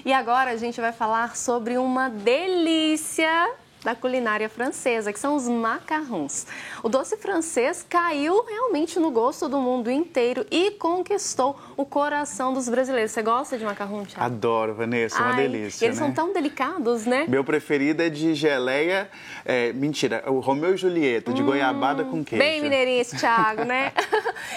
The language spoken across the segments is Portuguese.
E agora a gente vai falar sobre uma delícia da culinária francesa, que são os macarrons. O doce francês caiu realmente no gosto do mundo inteiro e conquistou o coração dos brasileiros. Você gosta de macarrão, Thiago? Adoro, Vanessa, uma delícia, eles são tão delicados, né? Meu preferido é de geleia, o Romeu e Julieta, de goiabada com queijo. Bem mineirinho esse Thiago, né?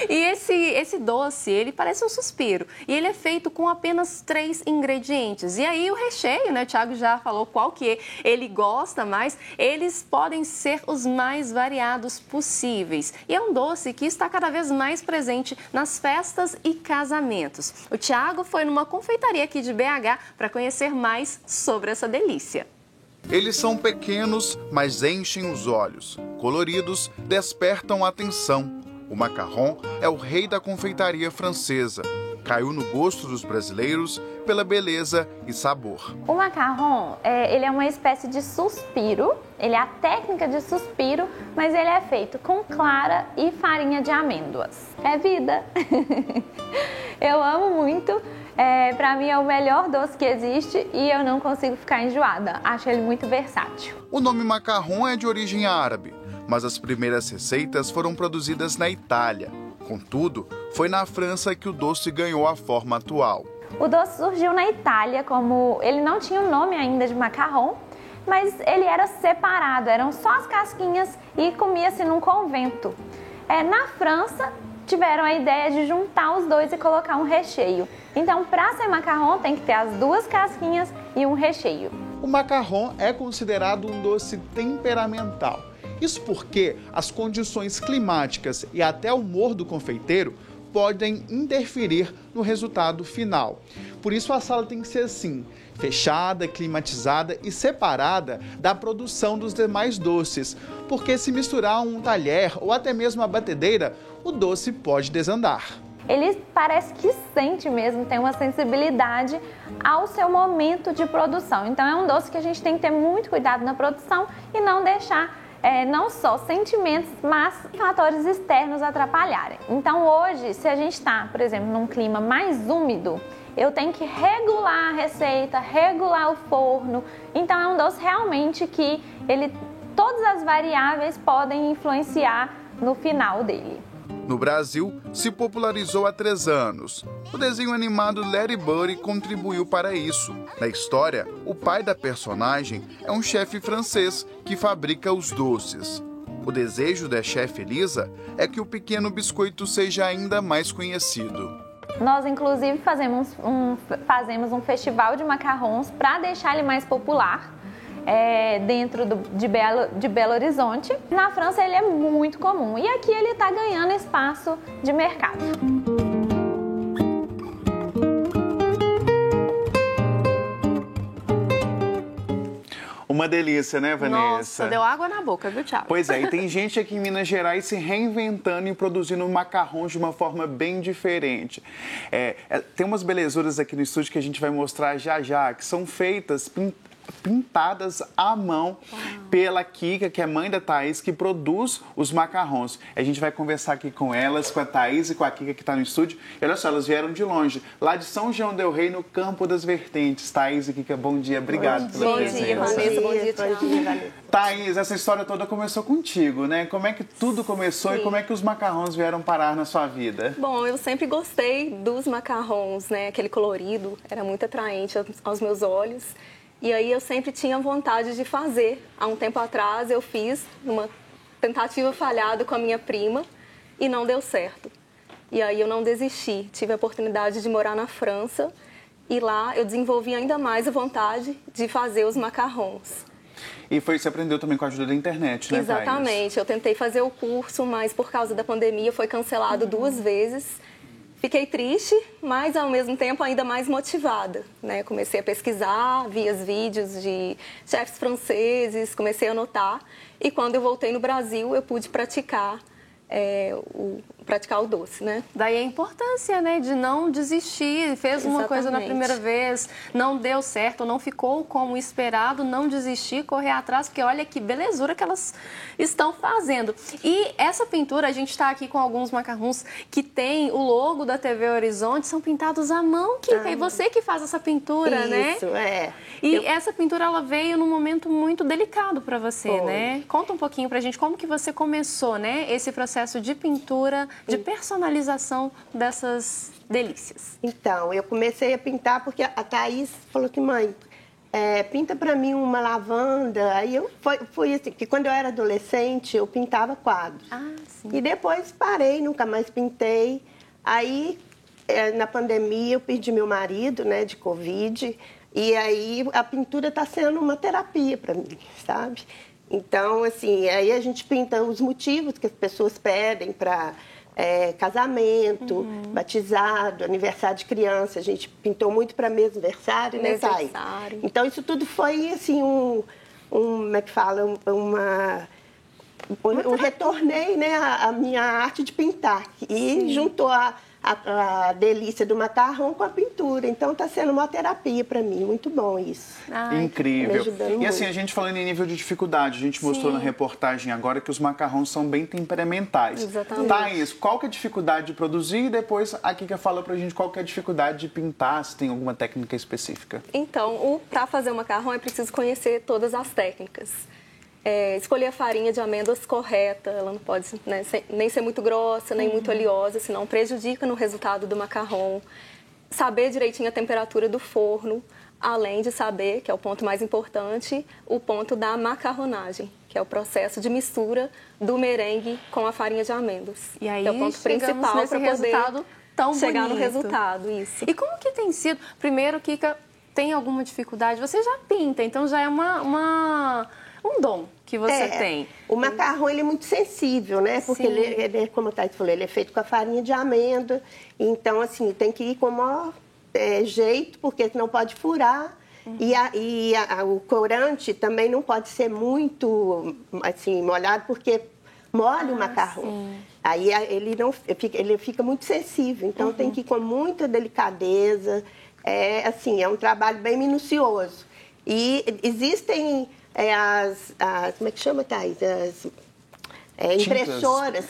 E esse doce, ele parece um suspiro. E ele é feito com apenas 3 ingredientes. E aí o recheio, né? O Thiago já falou qual que ele gosta mais. Eles podem ser os mais variados possíveis. E é um doce que está cada vez mais presente nas festas e casamentos. O Thiago foi numa confeitaria aqui de BH para conhecer mais sobre essa delícia. Eles são pequenos, mas enchem os olhos. Coloridos, despertam a atenção. O macarrão é o rei da confeitaria francesa. Caiu no gosto dos brasileiros pela beleza e sabor. O macarrão, ele é uma espécie de suspiro. Ele é a técnica de suspiro, mas ele é feito com clara e farinha de amêndoas. É vida! Eu amo muito. Pra mim é o melhor doce que existe e eu não consigo ficar enjoada. Acho ele muito versátil. O nome macarrão é de origem árabe, mas as primeiras receitas foram produzidas na Itália. Contudo, foi na França que o doce ganhou a forma atual. O doce surgiu na Itália, como ele não tinha o nome ainda de macarrão, mas ele era separado, eram só as casquinhas e comia-se num convento. Na França, tiveram a ideia de juntar os dois e colocar um recheio. Então, para ser macarrão, tem que ter as 2 casquinhas e um recheio. O macarrão é considerado um doce temperamental. Isso porque as condições climáticas e até o humor do confeiteiro podem interferir no resultado final. Por isso a sala tem que ser assim, fechada, climatizada e separada da produção dos demais doces, porque se misturar um talher ou até mesmo a batedeira, o doce pode desandar. Ele parece que sente mesmo, tem uma sensibilidade ao seu momento de produção. Então é um doce que a gente tem que ter muito cuidado na produção e não deixar não só sentimentos, mas fatores externos atrapalharem. Então hoje, se a gente está, por exemplo, num clima mais úmido, eu tenho que regular a receita, regular o forno. Então é um doce realmente que todas as variáveis podem influenciar no final dele. No Brasil, se popularizou há 3 anos. O desenho animado Larry Buddy contribuiu para isso. Na história, o pai da personagem é um chefe francês que fabrica os doces. O desejo da chefe Elisa é que o pequeno biscoito seja ainda mais conhecido. Nós, inclusive, fazemos um festival de macarrons para deixar ele mais popular. Dentro de Belo Horizonte. Na França ele é muito comum e aqui ele está ganhando espaço de mercado. Uma delícia, né, Vanessa? Nossa, deu água na boca, viu, Thiago? Pois é, e tem gente aqui em Minas Gerais se reinventando e produzindo macarrões de uma forma bem diferente. Tem umas belezuras aqui no estúdio que a gente vai mostrar já já, que são feitas pintadas à mão pela Kika, que é mãe da Thaís, que produz os macarrons. A gente vai conversar aqui com elas, com a Thaís e com a Kika, que está no estúdio. E olha só, elas vieram de longe, lá de São João del Rei, no Campo das Vertentes. Thaís e Kika, bom dia. Obrigado pela presença. Bom dia, Vanessa. Bom dia, Thiago. Thaís, essa história toda começou contigo, né? Como é que tudo começou e como é que os macarrons vieram parar na sua vida? Bom, eu sempre gostei dos macarrons, né? Aquele colorido era muito atraente aos meus olhos. E aí eu sempre tinha vontade de fazer. Há um tempo atrás eu fiz uma tentativa falhada com a minha prima e não deu certo. E aí eu não desisti. Tive a oportunidade de morar na França e lá eu desenvolvi ainda mais a vontade de fazer os macarrons. E você aprendeu também com a ajuda da internet, né, Thaís? Exatamente. Eu tentei fazer o curso, mas por causa da pandemia foi cancelado 2 vezes. Fiquei triste, mas ao mesmo tempo ainda mais motivada, né? Comecei a pesquisar, vi os vídeos de chefes franceses, comecei a anotar. E quando eu voltei no Brasil, eu pude praticar praticar o doce, né? Daí a importância, né, de não desistir. Fez uma coisa na primeira vez, não deu certo, não ficou como esperado, não desistir, correr atrás, porque olha que belezura que elas estão fazendo. E essa pintura, a gente está aqui com alguns macarrons que tem o logo da TV Horizonte, são pintados à mão, Kika. E você que faz essa pintura, né? Isso, é. E essa pintura, ela veio num momento muito delicado para você, né? Conta um pouquinho pra gente como que você começou, né? Esse processo de pintura, de personalização dessas delícias. Então, eu comecei a pintar porque a Thaís falou que, mãe, pinta pra mim uma lavanda. Aí eu fui assim, que quando eu era adolescente, eu pintava quadros. Ah, sim. E depois parei, nunca mais pintei. Aí, na pandemia, eu perdi meu marido, né, de Covid. E aí a pintura está sendo uma terapia para mim, sabe? Então, assim, aí a gente pinta os motivos que as pessoas pedem para casamento, batizado, aniversário de criança. A gente pintou muito para mêsversário, né, Thay? Então, isso tudo foi, assim, como é que fala? Eu retornei, né, a minha arte de pintar. E juntou a delícia do macarrão com a pintura. Então, está sendo uma terapia para mim. Muito bom isso. Incrível. E assim, a gente falando em nível de dificuldade, a gente mostrou na reportagem agora que os macarrões são bem temperamentais. Exatamente. Thaís, qual que é a dificuldade de produzir? E depois a Kika fala pra gente qual que é a dificuldade de pintar, se tem alguma técnica específica. Então, para fazer o macarrão é preciso conhecer todas as técnicas. Escolher a farinha de amêndoas correta, ela não pode, né, nem ser muito grossa, nem muito oleosa, senão prejudica no resultado do macarrão. Saber direitinho a temperatura do forno, além de saber, que é o ponto mais importante, o ponto da macarronagem, que é o processo de mistura do merengue com a farinha de amêndoas. E aí, é o ponto principal para poder resultado tão chegar bonito. no resultado, isso. E como que tem sido? Primeiro, Kika, tem alguma dificuldade? Você já pinta, então já é um dom que você tem. O macarrão, ele é muito sensível, né? Porque ele, como a Thaís falou, ele é feito com a farinha de amêndoa. Então, assim, tem que ir com o maior jeito, porque senão pode furar. E o corante também não pode ser muito, assim, molhado, porque molha o macarrão. Sim. Aí ele fica muito sensível. Então, tem que ir com muita delicadeza. É um trabalho bem minucioso. E existem... como é que chama, Thaís? Impressoras.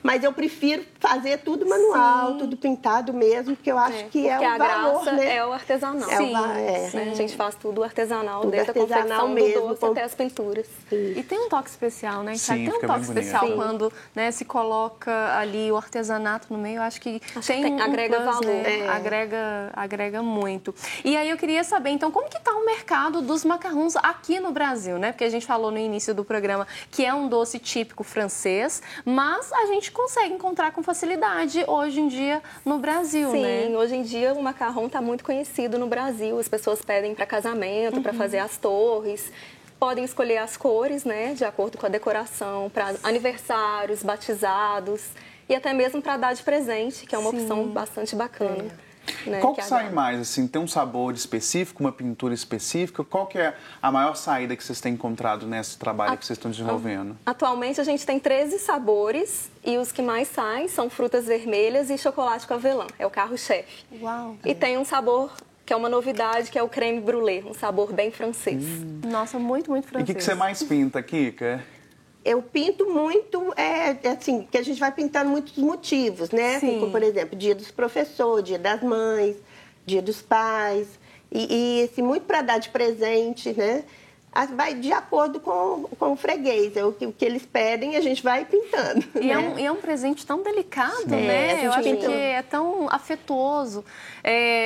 Mas eu prefiro fazer tudo manual, tudo pintado mesmo, porque eu acho que é o valor, graça, né? É o artesanal. Né? A gente faz tudo artesanal, tudo desde artesanal a confecção mesmo, do doce até as pinturas. E tem um toque especial, né? Sim, tem um fica toque bem bonito. especial quando, né, se coloca ali o artesanato no meio. Eu acho que agrega plus, valor. Né? Agrega muito. E aí eu queria saber, então, como que está o mercado dos macarrons aqui no Brasil, né? Porque a gente falou no início do programa que é um doce típico francês, mas a gente consegue encontrar com facilidade hoje em dia no Brasil, né? Sim, hoje em dia o macarrão está muito conhecido no Brasil. As pessoas pedem para casamento, para fazer as torres. Podem escolher as cores, né, de acordo com a decoração, para aniversários, batizados e até mesmo para dar de presente, que é uma opção bastante bacana. Né, qual que sai mais, assim, tem um sabor específico, uma pintura específica? Qual que é a maior saída que vocês têm encontrado nesse trabalho que vocês estão desenvolvendo? Atualmente a gente tem 13 sabores e os que mais saem são frutas vermelhas e chocolate com avelã, é o carro-chefe. Uau! E tem um sabor que é uma novidade, que é o creme brulee, um sabor bem francês. Nossa, muito, muito francês. E o que você mais pinta, Kika? Eu pinto muito, assim, que a gente vai pintando muitos motivos, né? Sim. Como, por exemplo, dia dos professores, dia das mães, dia dos pais. E assim, muito para dar de presente, né? Vai de acordo com o freguês. O que eles pedem, a gente vai pintando. E, né? é um presente tão delicado, né? Eu acho que é tão afetuoso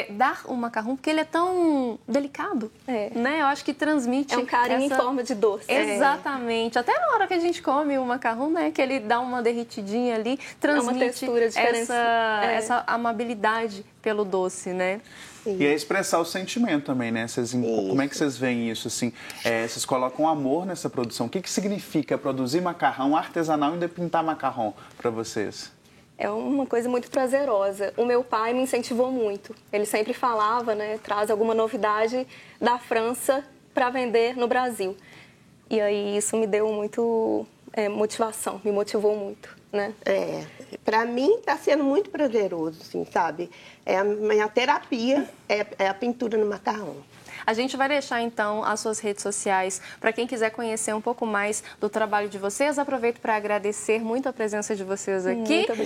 dar o macarrão, porque ele é tão delicado, né? Eu acho que transmite... É um carinho em forma de doce. Exatamente. Até na hora que a gente come o macarrão, né? Que ele dá uma derretidinha ali, transmite uma textura diferente. essa amabilidade pelo doce, né? E é expressar o sentimento também, né? Como é que vocês veem isso, assim? Vocês colocam amor nessa produção. O que significa produzir macarrão artesanal e ainda pintar macarrão para vocês? É uma coisa muito prazerosa. O meu pai me incentivou muito. Ele sempre falava, né? Traz alguma novidade da França para vender no Brasil. E aí isso me deu motivação, me motivou muito, né? Para mim está sendo muito prazeroso, assim, sabe? A minha terapia é a pintura no macarrão. A gente vai deixar, então, as suas redes sociais para quem quiser conhecer um pouco mais do trabalho de vocês. Aproveito para agradecer muito a presença de vocês aqui. Muito obrigada.